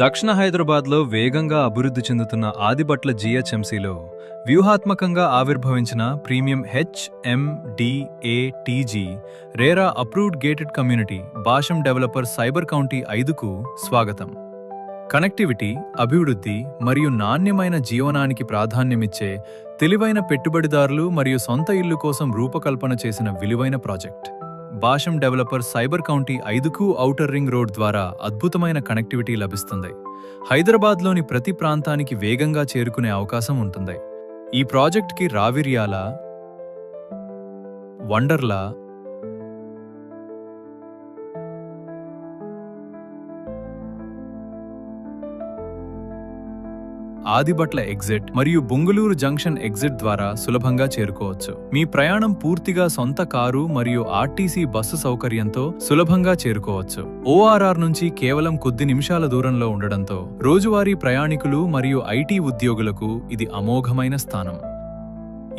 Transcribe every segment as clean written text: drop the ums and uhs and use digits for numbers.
దక్షిణ హైదరాబాద్లో వేగంగా అభివృద్ధి చెందుతున్న ఆదిబట్ల జీహెచ్ఎంసీలో వ్యూహాత్మకంగా ఆవిర్భవించిన premium HMDA TG RERA approved gated community Bhasham developer cyber county 5కు స్వాగతం. కనెక్టివిటీ, అభివృద్ధి మరియు నాణ్యమైన జీవనానికి ప్రాధాన్యమిచ్చే తెలివైన పెట్టుబడిదారులు మరియు సొంత ఇల్లు కోసం రూపకల్పన చేసిన విలువైన project. Bhasham developer cyber county 5కు ఔటర్ రింగ్ రోడ్ ద్వారా అద్భుతమైన కనెక్టివిటీ లభిస్తుంది. హైదరాబాద్లోని ప్రతి ప్రాంతానికి వేగంగా చేరుకునే అవకాశం ఉంటుంది. ఈ ప్రాజెక్ట్కి రావిర్యాల, వండర్లా, ఆదిబట్ల ఎగ్జిట్ మరియు బొంగుళూరు జంక్షన్ ఎగ్జిట్ ద్వారా సులభంగా చేరుకోవచ్చు. మీ ప్రయాణం పూర్తిగా సొంత కారు మరియు ఆర్టీసీ బస్సు సౌకర్యంతో సులభంగా చేరుకోవచ్చు. ఓఆర్ఆర్ నుంచి కేవలం కొద్ది నిమిషాల దూరంలో ఉండడంతో రోజువారీ ప్రయాణికులు మరియు ఐటీ ఉద్యోగులకు ఇది అమోఘమైన స్థానం.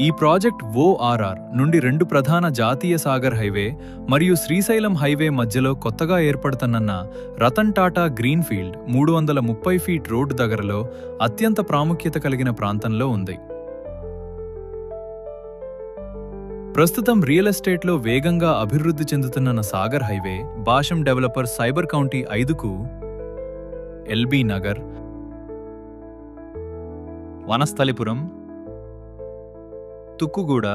ఈ ప్రాజెక్ట్ ఓఆర్ఆర్ నుండి 2 ప్రధాన జాతీయ సాగర్ హైవే మరియు శ్రీశైలం హైవే మధ్యలో కొత్తగా ఏర్పడుతున్న Ratan Tata greenfield 330 feet road దగ్గరలో అత్యంత ప్రాముఖ్యత కలిగిన ప్రాంతంలో ఉంది. ప్రస్తుతం రియల్ ఎస్టేట్లో వేగంగా అభివృద్ధి చెందుతున్న Sagar highway Bhasham developer cyber county 5కు ఎల్బీ నగర్, వనస్థలిపురం, తుక్కుగూడ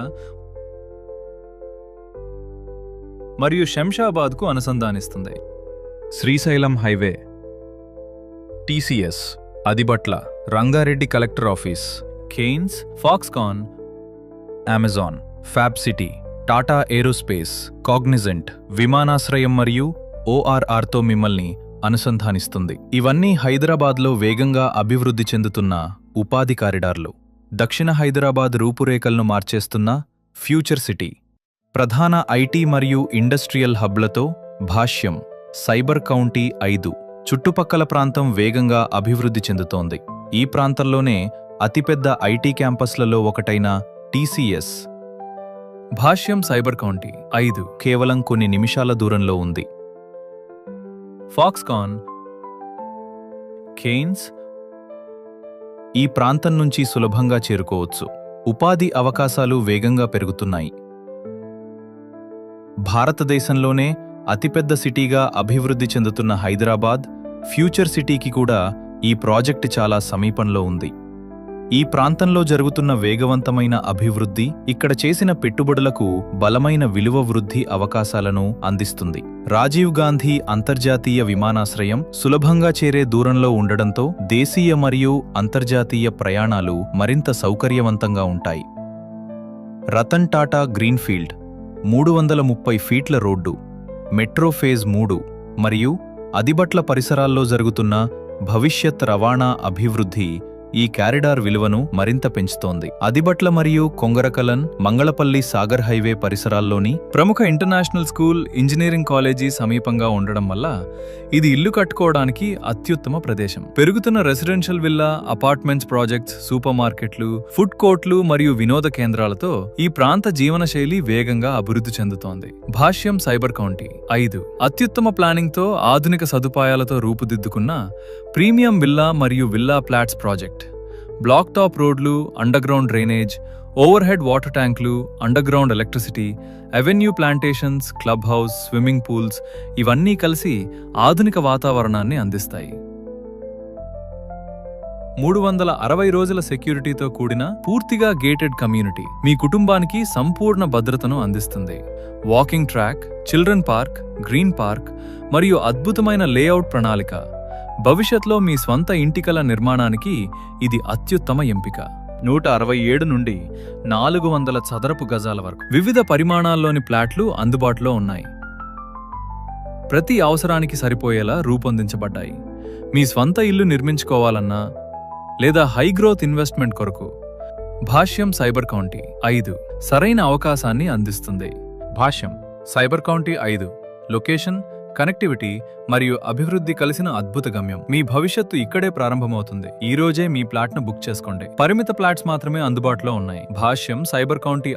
మరియు శంషాబాద్కు అనుసంధానిస్తుంది. Srisailam highway, TCS, Adibatla, Rangareddy collector office, Kaynes, Foxconn, Amazon, fab city, Tata aerospace, Cognizant విమానాశ్రయం మరియు ఓఆర్ఆర్తో మిమ్మల్ని అనుసంధానిస్తుంది. ఇవన్నీ హైదరాబాద్లో వేగంగా అభివృద్ధి చెందుతున్న ఉపాధి కారిడార్లు. దక్షిణ హైదరాబాద్ రూపురేఖలను మార్చేస్తున్న ఫ్యూచర్ సిటీ. ప్రధాన ఐటీ మరియు ఇండస్ట్రియల్ హబ్లతో భాష్యం సైబర్ కౌంటీ 5 చుట్టుపక్కల ప్రాంతం వేగంగా అభివృద్ధి చెందుతోంది. ఈ ప్రాంతంలోనే అతిపెద్ద ఐటీ క్యాంపస్లలో ఒకటైన టీసీఎస్ భాష్యం సైబర్ కౌంటీ 5 కేవలం కొన్ని నిమిషాల దూరంలో ఉంది. ఫాక్స్కాన్, కేన్స్ ఈ ప్రాంతం నుంచి సులభంగా చేరుకోవచ్చు. ఉపాధి అవకాశాలు వేగంగా పెరుగుతున్నాయి. భారతదేశంలోనే అతిపెద్ద సిటీగా అభివృద్ధి చెందుతున్న హైదరాబాద్ ఫ్యూచర్ సిటీకి కూడా ఈ ప్రాజెక్టు చాలా సమీపంలో ఉంది. ఈ ప్రాంతంలో జరుగుతున్న వేగవంతమైన అభివృద్ధి ఇక్కడ చేసిన పెట్టుబడులకు బలమైన విలువ వృద్ధి అవకాశాలను అందిస్తుంది. రాజీవ్ గాంధీ అంతర్జాతీయ విమానాశ్రయం సులభంగా చేరే దూరంలో ఉండడంతో దేశీయ మరియు అంతర్జాతీయ ప్రయాణాలు మరింత సౌకర్యవంతంగా ఉంటాయి. రతన్ టాటా గ్రీన్ఫీల్డ్ 330 ఫీట్ల రోడ్డు, మెట్రో ఫేజ్ 3 మరియు ఆదిబట్ల పరిసరాల్లో జరుగుతున్న భవిష్యత్ రవాణా అభివృద్ధి ఈ కారిడార్ విలువను మరింత పెంచుతోంది. ఆదిబట్ల మరియు కొంగరకలన్, మంగళపల్లి సాగర్ హైవే పరిసరాల్లోని ప్రముఖ ఇంటర్నేషనల్ స్కూల్, ఇంజనీరింగ్ కాలేజీ సమీపంగా ఉండడం వల్ల ఇది ఇల్లు కట్టుకోవడానికి అత్యుత్తమ ప్రదేశం. పెరుగుతున్న residential villa, apartments projects, super మార్కెట్లు, ఫుడ్ కోర్ట్లు మరియు వినోద కేంద్రాలతో ఈ ప్రాంత జీవనశైలి వేగంగా అభివృద్ధి చెందుతోంది. భాష్యం సైబర్ కౌంటీ 5 అత్యుత్తమ ప్లానింగ్తో ఆధునిక సదుపాయాలతో రూపుదిద్దుకున్న ప్రీమియం విల్లా మరియు villa flats project. Black top రోడ్లు, underground drainage, overhead water ట్యాంకులు, underground electricity, avenue plantations, club house, swimming pools ఇవన్నీ కలిసి ఆధునిక వాతావరణాన్ని అందిస్తాయి. 360 రోజుల సెక్యూరిటీతో కూడిన పూర్తిగా గేటెడ్ కమ్యూనిటీ మీ కుటుంబానికి సంపూర్ణ భద్రతను అందిస్తుంది. Walking track, children park, green park మరియు అద్భుతమైన లేఅవుట్ ప్రణాళిక. భవిష్యత్లో మీ స్వంత ఇంటికల నిర్మాణానికి ఇది అత్యుత్తమ ఎంపిక. 167 నుండి 400 చదరపు గజాల వరకు వివిధ పరిమాణాల్లోని ప్లాట్లు అందుబాటులో ఉన్నాయి. ప్రతి అవసరానికి సరిపోయేలా రూపొందించబడ్డాయి. మీ స్వంత ఇల్లు నిర్మించుకోవాలన్నా లేదా హై గ్రోత్ ఇన్వెస్ట్మెంట్ కొరకు భాష్యం సైబర్ కౌంటీ 5 సరైన అవకాశాన్ని అందిస్తుంది. భాష్యం సైబర్ కౌంటీ 5 లొకేషన్, కనెక్టివిటీ మరియు అభివృద్ధి కలిసిన అద్భుత గమ్యం. మీ భవిష్యత్తు ఇక్కడే ప్రారంభమవుతుంది. ఈ రోజే మీ ప్లాట్ను బుక్ చేసుకోండి. పరిమిత ప్లాట్స్ మాత్రమే అందుబాటులో ఉన్నాయి. భాష్యం సైబర్ కౌంటీ